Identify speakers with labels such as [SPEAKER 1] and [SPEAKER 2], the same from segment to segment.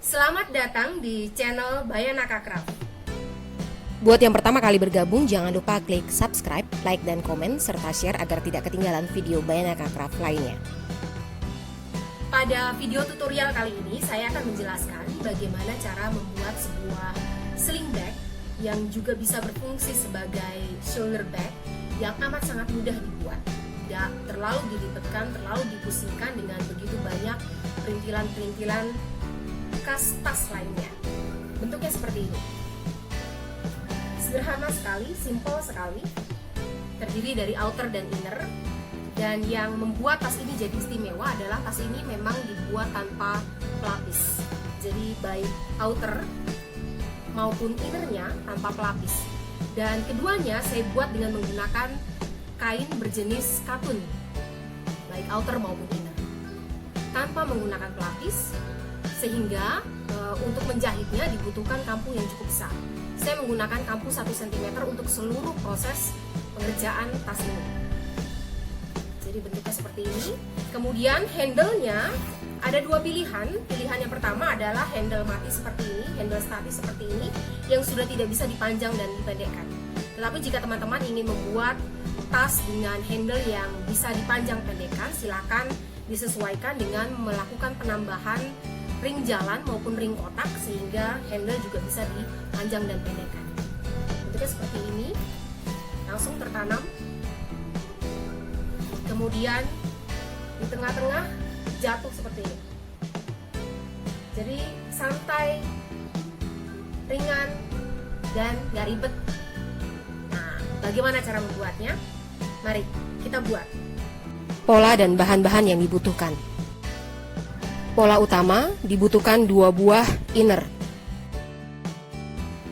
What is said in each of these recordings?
[SPEAKER 1] Selamat datang di channel Bayanaka Craft.
[SPEAKER 2] Buat yang pertama kali bergabung, jangan lupa klik subscribe, like, dan komen, serta share agar tidak ketinggalan video Bayanaka Craft lainnya.
[SPEAKER 1] Pada video tutorial kali ini, saya akan menjelaskan bagaimana cara membuat sebuah sling bag yang juga bisa berfungsi sebagai shoulder bag yang amat sangat mudah dibuat. Tidak terlalu dilipatkan, terlalu dipusingkan dengan begitu banyak perintilan-perintilan bekas tas lainnya. Bentuknya seperti ini. Sederhana sekali, simple sekali. Terdiri dari outer dan inner. Dan yang membuat tas ini jadi istimewa adalah tas ini memang dibuat tanpa pelapis. Jadi baik outer maupun innernya tanpa pelapis. Dan keduanya saya buat dengan menggunakan kain berjenis katun, baik outer maupun inner, tanpa menggunakan pelapis, sehingga untuk menjahitnya dibutuhkan kampu yang cukup besar. Saya menggunakan kampu 1 cm untuk seluruh proses pengerjaan tas ini. Jadi bentuknya seperti ini. Kemudian handle-nya ada dua pilihan. Pilihan yang pertama adalah handle mati seperti ini, handle statis seperti ini, yang sudah tidak bisa dipanjang dan dipendekkan. Tetapi jika teman-teman ingin membuat tas dengan handle yang bisa dipanjang pendekkan, silakan disesuaikan dengan melakukan penambahan ring jalan maupun ring kotak sehingga handle juga bisa dipanjang dan pendekkan. Bentuknya seperti ini, langsung tertanam. Kemudian di tengah-tengah jatuh seperti ini. Jadi santai, ringan, dan gak ribet. Nah, bagaimana cara membuatnya? Mari kita buat.
[SPEAKER 2] Pola dan bahan-bahan yang dibutuhkan. Pola utama dibutuhkan 2 buah inner.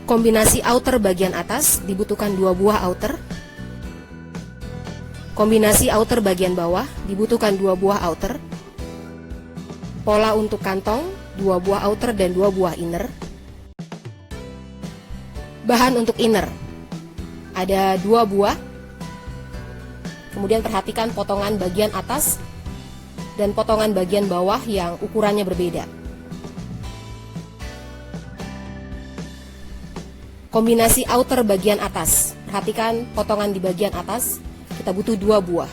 [SPEAKER 2] Kombinasi outer bagian atas dibutuhkan 2 buah outer. Kombinasi outer bagian bawah dibutuhkan 2 buah outer. Pola untuk kantong 2 buah outer dan 2 buah inner. Bahan untuk inner ada 2 buah. Kemudian perhatikan potongan bagian atas dan potongan bagian bawah yang ukurannya berbeda. Kombinasi outer bagian atas, perhatikan potongan di bagian atas, kita butuh 2 buah.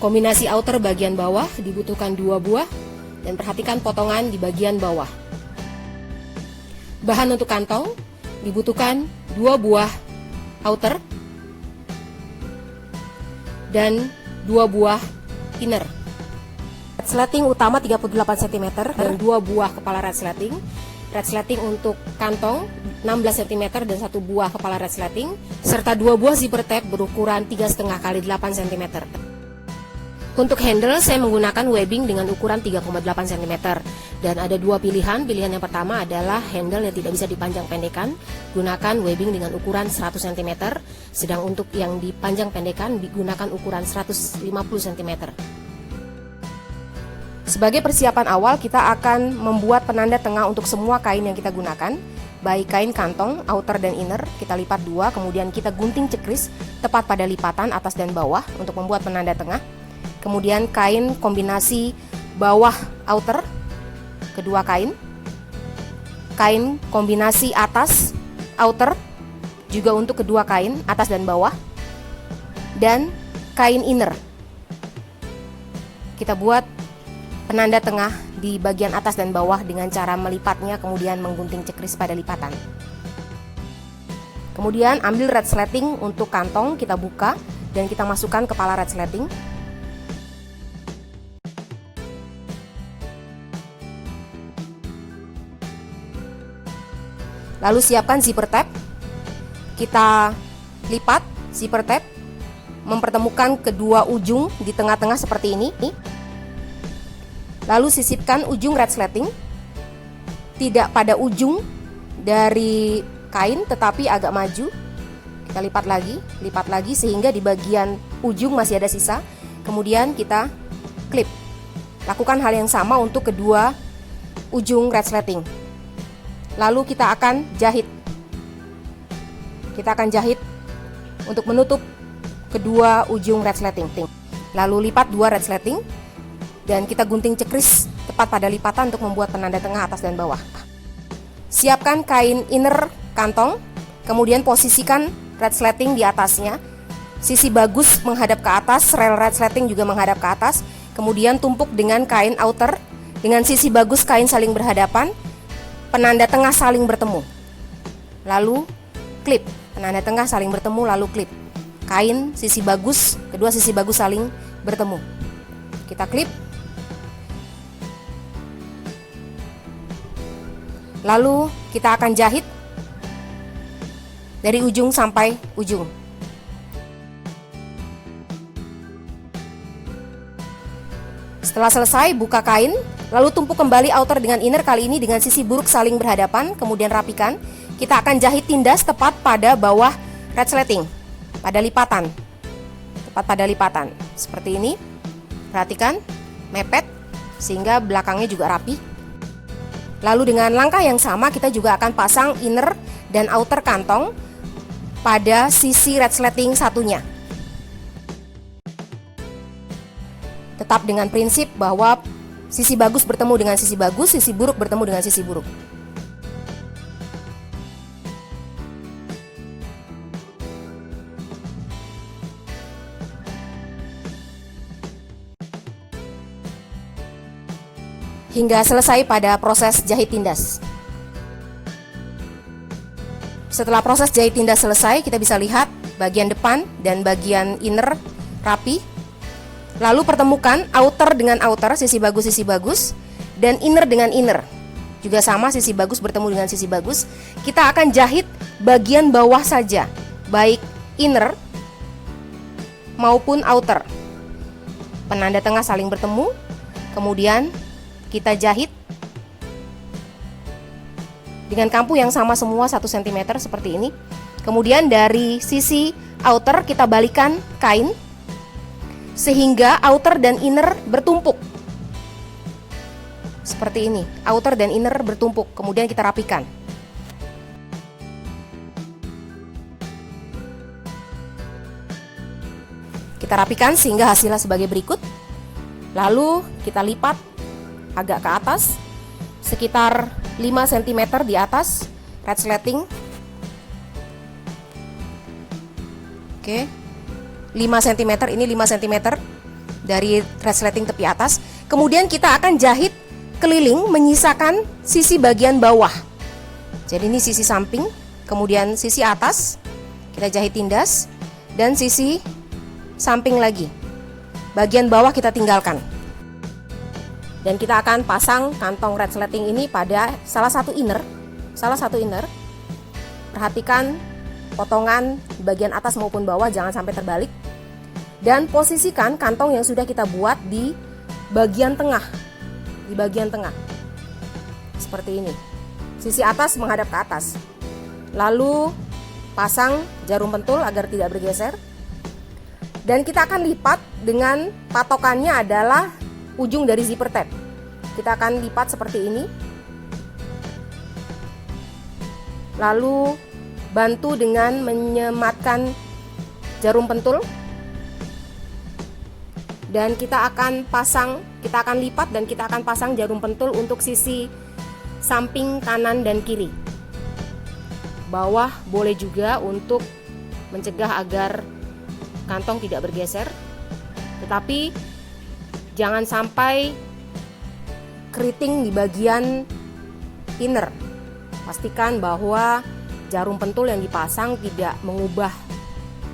[SPEAKER 2] Kombinasi outer bagian bawah dibutuhkan 2 buah, dan perhatikan potongan di bagian bawah. Bahan untuk kantong dibutuhkan 2 buah outer dan 2 buah inner. Resleting utama 38 cm dan 2 buah kepala resleting. Resleting untuk kantong 16 cm dan 1 buah kepala resleting, serta 2 buah zipper tab berukuran 3,5 x 8 cm. Untuk handle saya menggunakan webbing dengan ukuran 3,8 cm. Dan ada 2 pilihan. Pilihan yang pertama adalah handle yang tidak bisa dipanjang pendekkan, gunakan webbing dengan ukuran 100 cm. Sedang untuk yang dipanjang pendekkan digunakan ukuran 150 cm. Sebagai persiapan awal, kita akan membuat penanda tengah untuk semua kain yang kita gunakan. Baik kain kantong, outer dan inner, kita lipat 2, kemudian kita gunting cekris tepat pada lipatan atas dan bawah untuk membuat penanda tengah. Kemudian kain kombinasi bawah outer, kedua kain kombinasi atas outer juga untuk kedua kain atas dan bawah, dan kain inner. Kita buat penanda tengah di bagian atas dan bawah dengan cara melipatnya kemudian menggunting cekris pada lipatan. Kemudian ambil resleting untuk kantong, kita buka dan kita masukkan kepala resleting. Lalu siapkan zipper tab. Kita lipat zipper tab, mempertemukan kedua ujung di tengah-tengah seperti ini. Lalu sisipkan ujung resleting, tidak pada ujung dari kain tetapi agak maju. Kita lipat lagi sehingga di bagian ujung masih ada sisa. Kemudian kita klip. Lakukan hal yang sama untuk kedua ujung resleting. Lalu kita akan jahit. Kita akan jahit untuk menutup kedua ujung resleting. Lalu lipat 2 resleting, dan kita gunting cekris tepat pada lipatan untuk membuat penanda tengah atas dan bawah. Siapkan kain inner kantong, kemudian posisikan resleting di atasnya. Sisi bagus menghadap ke atas, rel resleting juga menghadap ke atas. Kemudian tumpuk dengan kain outer, dengan sisi bagus kain saling berhadapan, penanda tengah saling bertemu. Lalu klip, penanda tengah saling bertemu lalu klip. Kain sisi bagus, kedua sisi bagus saling bertemu. Kita klip. Lalu kita akan jahit dari ujung sampai ujung. Setelah selesai, buka kain, lalu tumpuk kembali outer dengan inner, kali ini dengan sisi buruk saling berhadapan, kemudian rapikan. Kita akan jahit tindas tepat pada bawah resleting, pada lipatan, tepat pada lipatan, seperti ini. Perhatikan, mepet, sehingga belakangnya juga rapi. Lalu dengan langkah yang sama kita juga akan pasang inner dan outer kantong pada sisi resleting satunya. Tetap dengan prinsip bahwa sisi bagus bertemu dengan sisi bagus, sisi buruk bertemu dengan sisi buruk. Hingga selesai pada proses jahit tindas. Setelah proses jahit tindas selesai, kita bisa lihat bagian depan dan bagian inner rapi. Lalu pertemukan outer dengan outer, sisi bagus, dan inner dengan inner. Juga sama, sisi bagus bertemu dengan sisi bagus. Kita akan jahit bagian bawah saja, baik inner maupun outer. Penanda tengah saling bertemu, kemudian kita jahit dengan kampu yang sama semua 1 cm seperti ini. Kemudian dari sisi outer kita balikan kain sehingga outer dan inner bertumpuk. Seperti ini, outer dan inner bertumpuk. Kemudian kita rapikan. Kita rapikan sehingga hasilnya sebagai berikut. Lalu kita lipat agak ke atas, sekitar 5 cm di atas resleting. Oke, 5 cm, ini 5 cm dari resleting tepi atas. Kemudian kita akan jahit keliling menyisakan sisi bagian bawah. Jadi ini sisi samping, kemudian sisi atas kita jahit tindas, dan sisi samping lagi. Bagian bawah kita tinggalkan. Dan kita akan pasang kantong resleting ini pada salah satu inner. Perhatikan potongan di bagian atas maupun bawah, jangan sampai terbalik. Dan posisikan kantong yang sudah kita buat di bagian tengah. Seperti ini. Sisi atas menghadap ke atas. Lalu pasang jarum pentul agar tidak bergeser. Dan kita akan lipat dengan patokannya adalah ujung dari zipper tab. Kita akan lipat seperti ini. Lalu bantu dengan menyematkan jarum pentul. Dan kita akan lipat dan kita akan pasang jarum pentul untuk sisi samping kanan dan kiri. Bawah boleh juga untuk mencegah agar kantong tidak bergeser. Tetapi jangan sampai keriting di bagian inner. Pastikan bahwa jarum pentul yang dipasang tidak mengubah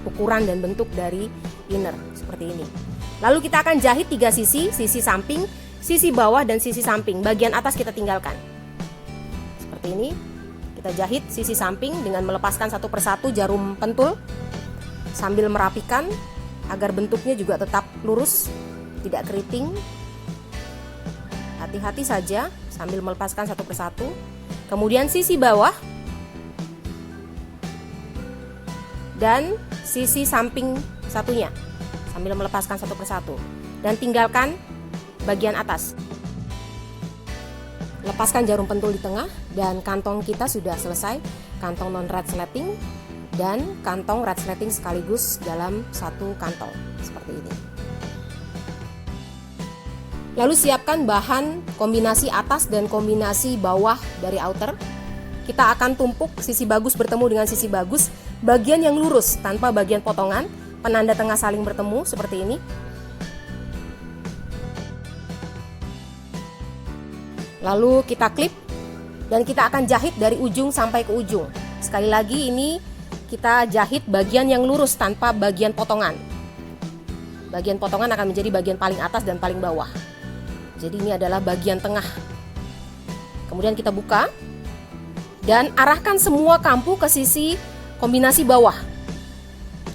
[SPEAKER 2] ukuran dan bentuk dari inner seperti ini. Lalu kita akan jahit 3 sisi, sisi samping, sisi bawah, dan sisi samping. Bagian atas kita tinggalkan. Seperti ini. Kita jahit sisi samping dengan melepaskan satu persatu jarum pentul sambil merapikan agar bentuknya juga tetap lurus, tidak keriting. Hati-hati saja sambil melepaskan satu persatu. Kemudian sisi bawah dan sisi samping satunya sambil melepaskan satu persatu, dan tinggalkan bagian atas. Lepaskan jarum pentul di tengah, dan kantong kita sudah selesai. Kantong non resleting dan kantong resleting sekaligus dalam satu kantong seperti ini. Lalu siapkan bahan kombinasi atas dan kombinasi bawah dari outer. Kita akan tumpuk sisi bagus bertemu dengan sisi bagus, bagian yang lurus tanpa bagian potongan, penanda tengah saling bertemu seperti ini. Lalu kita klip dan kita akan jahit dari ujung sampai ke ujung. Sekali lagi ini kita jahit bagian yang lurus tanpa bagian potongan. Bagian potongan akan menjadi bagian paling atas dan paling bawah. Jadi ini adalah bagian tengah. Kemudian kita buka dan arahkan semua kampu ke sisi kombinasi bawah.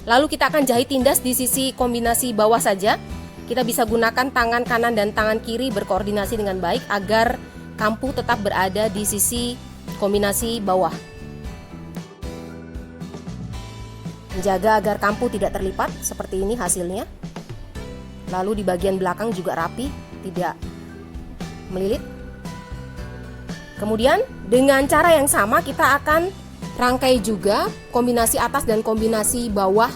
[SPEAKER 2] Lalu kita akan jahit tindas di sisi kombinasi bawah saja. Kita bisa gunakan tangan kanan dan tangan kiri berkoordinasi dengan baik agar kampu tetap berada di sisi kombinasi bawah. Menjaga agar kampu tidak terlipat, seperti ini hasilnya. Lalu di bagian belakang juga rapi, tidak melilit. Kemudian dengan cara yang sama kita akan rangkai juga kombinasi atas dan kombinasi bawah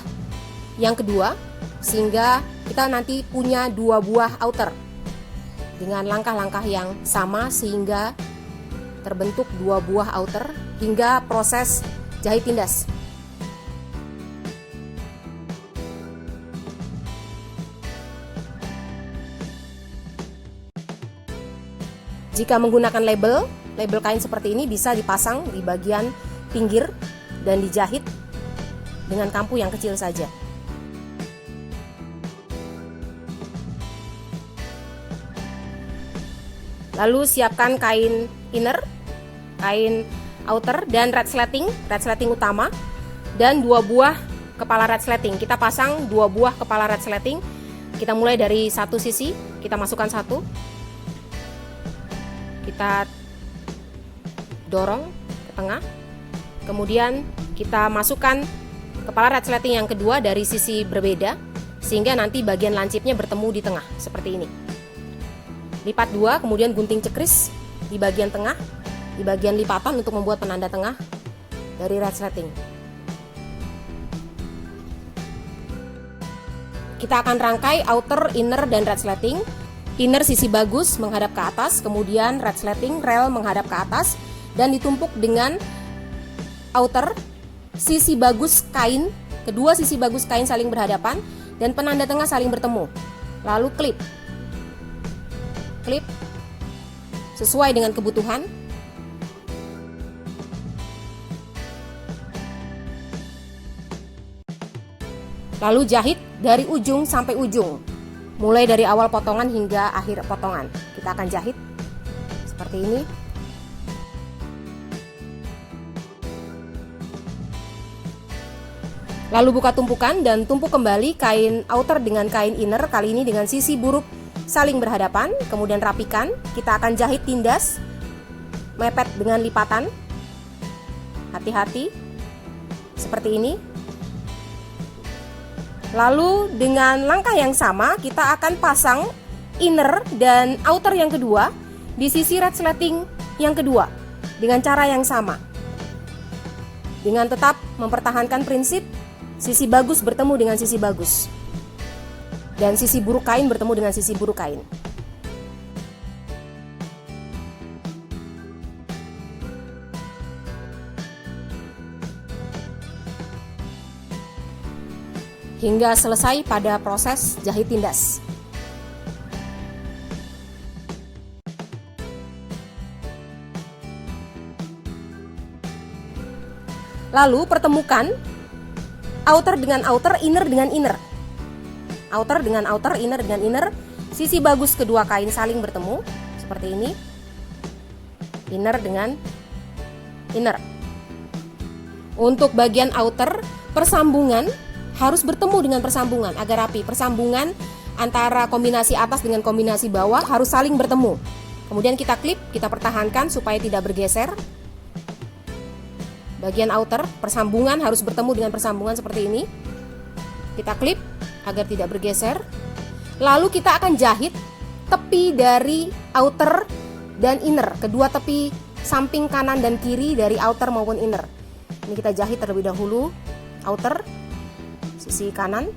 [SPEAKER 2] yang kedua, sehingga kita nanti punya 2 buah outer dengan langkah-langkah yang sama sehingga terbentuk 2 buah outer hingga proses jahit tindas. Jika menggunakan label kain seperti ini bisa dipasang di bagian pinggir dan dijahit dengan kampu yang kecil saja. Lalu siapkan kain inner, kain outer dan resleting utama dan 2 buah kepala resleting. Kita pasang 2 buah kepala resleting. Kita mulai dari satu sisi, kita masukkan satu. Kita dorong ke tengah. Kemudian kita masukkan kepala resleting yang kedua dari sisi berbeda sehingga nanti bagian lancipnya bertemu di tengah seperti ini. Lipat 2, kemudian gunting cekris di bagian tengah, di bagian lipatan untuk membuat penanda tengah dari resleting. Kita akan rangkai outer, inner, dan resleting. Inner sisi bagus menghadap ke atas, kemudian resleting rel menghadap ke atas dan ditumpuk dengan outer sisi bagus kain, kedua sisi bagus kain saling berhadapan dan penanda tengah saling bertemu. Lalu klip sesuai dengan kebutuhan. Lalu jahit dari ujung sampai ujung, mulai dari awal potongan hingga akhir potongan. Kita akan jahit seperti ini. Lalu buka tumpukan dan tumpuk kembali kain outer dengan kain inner, kali ini dengan sisi buruk saling berhadapan. Kemudian rapikan. Kita akan jahit tindas mepet dengan lipatan. Hati-hati seperti ini. Lalu dengan langkah yang sama kita akan pasang inner dan outer yang kedua di sisi resleting yang kedua dengan cara yang sama. Dengan tetap mempertahankan prinsip sisi bagus bertemu dengan sisi bagus dan sisi buruk kain bertemu dengan sisi buruk kain. Hingga selesai pada proses jahit tindas. Lalu pertemukan outer dengan outer, inner dengan inner. Outer dengan outer, inner dengan inner. Sisi bagus kedua kain saling bertemu seperti ini. Inner dengan inner. Untuk bagian outer, persambungan harus bertemu dengan persambungan agar rapi. Persambungan antara kombinasi atas dengan kombinasi bawah harus saling bertemu. Kemudian kita klip, kita pertahankan supaya tidak bergeser. Bagian outer, persambungan harus bertemu dengan persambungan seperti ini. Kita klip agar tidak bergeser. Lalu kita akan jahit tepi dari outer dan inner, kedua tepi samping kanan dan kiri dari outer maupun inner. Ini kita jahit terlebih dahulu outer sisi kanan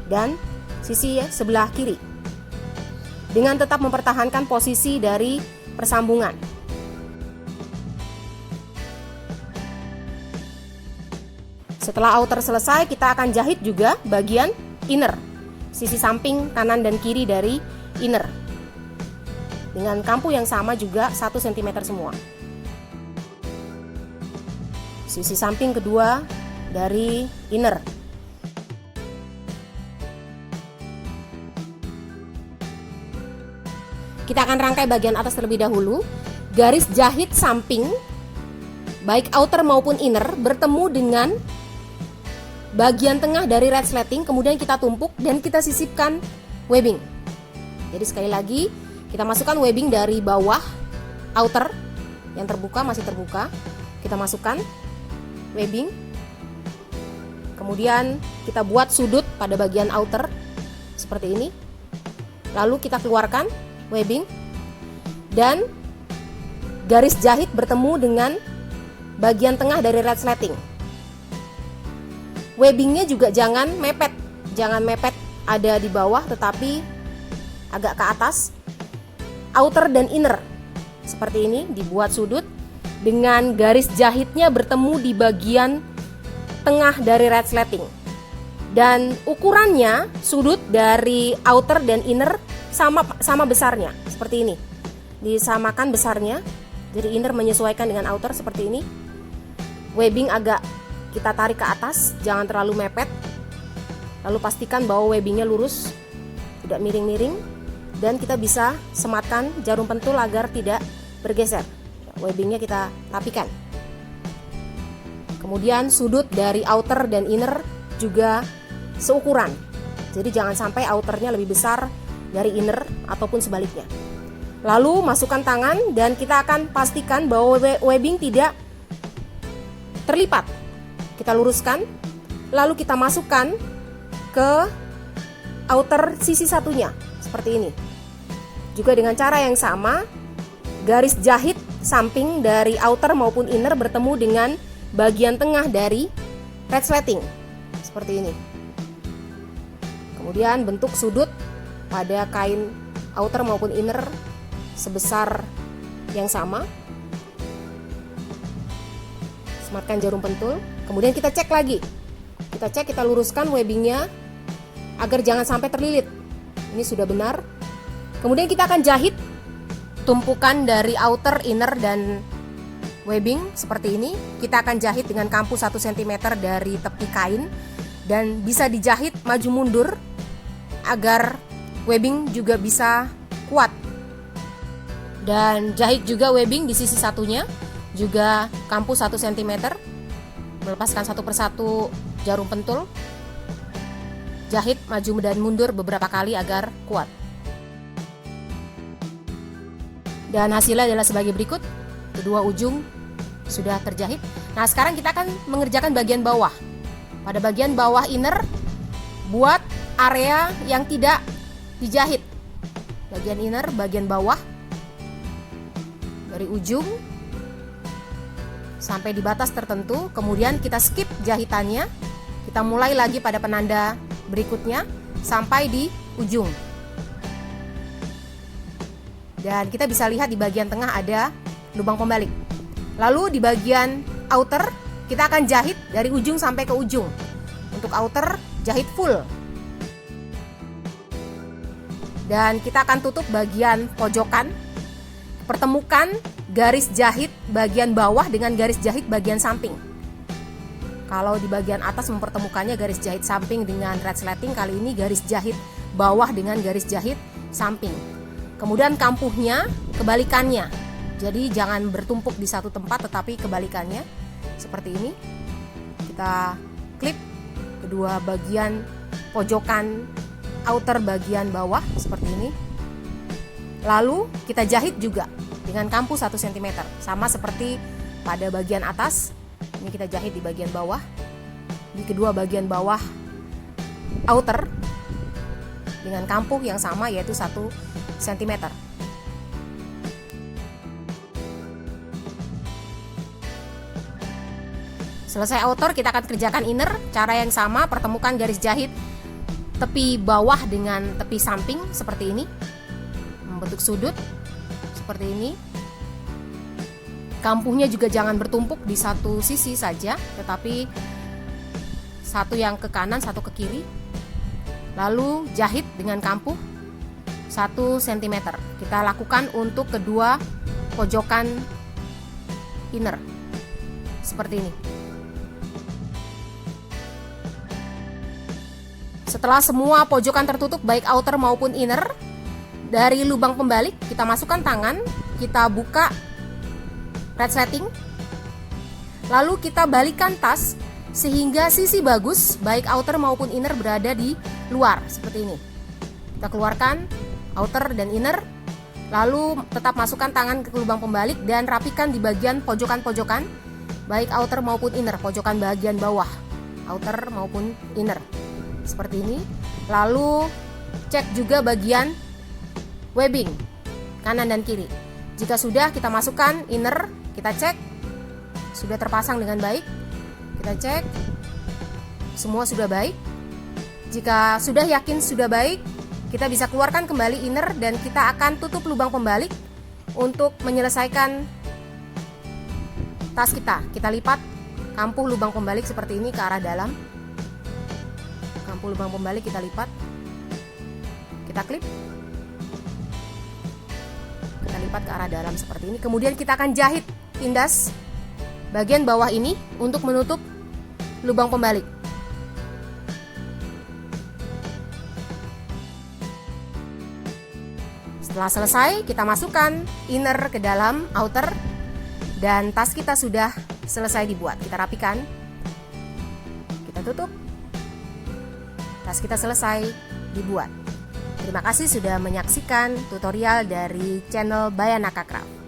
[SPEAKER 2] dan sisi sebelah kiri. dengan tetap mempertahankan posisi dari persambungan. Setelah outer selesai, kita akan jahit juga bagian inner, sisi samping kanan dan kiri dari inner, dengan kampu yang sama juga 1 cm semua. Sisi samping kedua dari inner. Kita akan rangkai bagian atas terlebih dahulu. Garis jahit samping, baik outer maupun inner, bertemu dengan bagian tengah dari resleting, kemudian kita tumpuk dan kita sisipkan webbing. Jadi sekali lagi, kita masukkan webbing dari bawah outer yang terbuka, masih terbuka. Kita masukkan webbing. Kemudian kita buat sudut pada bagian outer seperti ini. Lalu kita keluarkan webbing dan garis jahit bertemu dengan bagian tengah dari resleting. Webbingnya juga jangan mepet ada di bawah, tetapi agak ke atas. Outer dan inner seperti ini dibuat sudut dengan garis jahitnya bertemu di bagian tengah dari resleting. Dan ukurannya sudut dari outer dan inner sama besarnya seperti ini. Disamakan besarnya. Jadi inner menyesuaikan dengan outer seperti ini. Webbing agak kita tarik ke atas, jangan terlalu mepet. Lalu pastikan bahwa webbingnya lurus, tidak miring-miring, dan kita bisa sematkan jarum pentul agar tidak bergeser. Webbingnya kita rapikan. Kemudian sudut dari outer dan inner juga seukuran. Jadi jangan sampai outernya lebih besar dari inner ataupun sebaliknya. Lalu masukkan tangan dan kita akan pastikan bahwa webbing tidak terlipat. Kita luruskan, lalu kita masukkan ke outer sisi satunya seperti ini. Juga dengan cara yang sama, garis jahit samping dari outer maupun inner bertemu dengan bagian tengah dari resleting seperti ini. Kemudian bentuk sudut pada kain outer maupun inner sebesar yang sama. Sematkan jarum pentul. Kemudian kita cek lagi. Kita luruskan webbingnya agar jangan sampai terlilit. Ini sudah benar. Kemudian kita akan jahit tumpukan dari outer, inner, dan webbing seperti ini. Kita akan jahit dengan kampu 1 cm dari tepi kain. Dan bisa dijahit maju mundur agar webbing juga bisa kuat. Dan jahit juga webbing di sisi satunya, juga kampu 1 cm. Melepaskan satu persatu jarum pentul. Jahit maju dan mundur beberapa kali agar kuat. Dan hasilnya adalah sebagai berikut. Kedua ujung sudah terjahit. Nah, sekarang kita akan mengerjakan bagian bawah. Pada bagian bawah inner, buat area yang tidak dijahit. Bagian inner, bagian bawah, dari ujung sampai di batas tertentu. Kemudian kita skip jahitannya. Kita mulai lagi pada penanda berikutnya sampai di ujung. Dan kita bisa lihat di bagian tengah ada lubang pembalik. Lalu di bagian outer kita akan jahit dari ujung sampai ke ujung. Untuk outer jahit full. Dan kita akan tutup bagian pojokan. Pertemukan garis jahit bagian bawah dengan garis jahit bagian samping. Kalau di bagian atas mempertemukannya garis jahit samping dengan resleting, kali ini garis jahit bawah dengan garis jahit samping. Kemudian kampuhnya kebalikannya. Jadi jangan bertumpuk di satu tempat, tetapi kebalikannya seperti ini. Kita klip kedua bagian pojokan outer bagian bawah seperti ini. Lalu kita jahit juga dengan kampu 1 cm, sama seperti pada bagian atas. Ini kita jahit di bagian bawah, di kedua bagian bawah outer dengan kampu yang sama, yaitu 1 cm. Selesai outer, kita akan kerjakan inner. Cara yang sama, pertemukan garis jahit tepi bawah dengan tepi samping seperti ini. membentuk sudut seperti ini. Kampuhnya juga jangan bertumpuk di satu sisi saja, tetapi satu yang ke kanan, satu ke kiri. Lalu jahit dengan kampuh 1 cm. Kita lakukan untuk kedua pojokan inner seperti ini. Setelah semua pojokan tertutup baik outer maupun inner, dari lubang pembalik kita masukkan tangan, kita buka resleting, lalu kita balikkan tas sehingga sisi bagus baik outer maupun inner berada di luar seperti ini. Kita keluarkan outer dan inner, lalu tetap masukkan tangan ke lubang pembalik dan rapikan di bagian pojokan-pojokan baik outer maupun inner, pojokan bagian bawah outer maupun inner seperti ini. Lalu cek juga bagian webbing kanan dan kiri. Jika sudah, kita masukkan inner, kita cek sudah terpasang dengan baik. Kita cek semua sudah baik. Jika sudah yakin sudah baik, kita bisa keluarkan kembali inner dan kita akan tutup lubang pembalik untuk menyelesaikan tas kita. Kita lipat kampuh lubang pembalik seperti ini ke arah dalam. Kampuh lubang pembalik kita lipat, kita klip, kita lipat ke arah dalam seperti ini. Kemudian kita akan jahit tindas bagian bawah ini untuk menutup lubang pembalik. Setelah selesai, kita masukkan inner ke dalam outer dan tas kita sudah selesai dibuat. Kita rapikan, kita tutup, tas kita selesai dibuat. Terima kasih sudah menyaksikan tutorial dari channel Bayanaka Craft.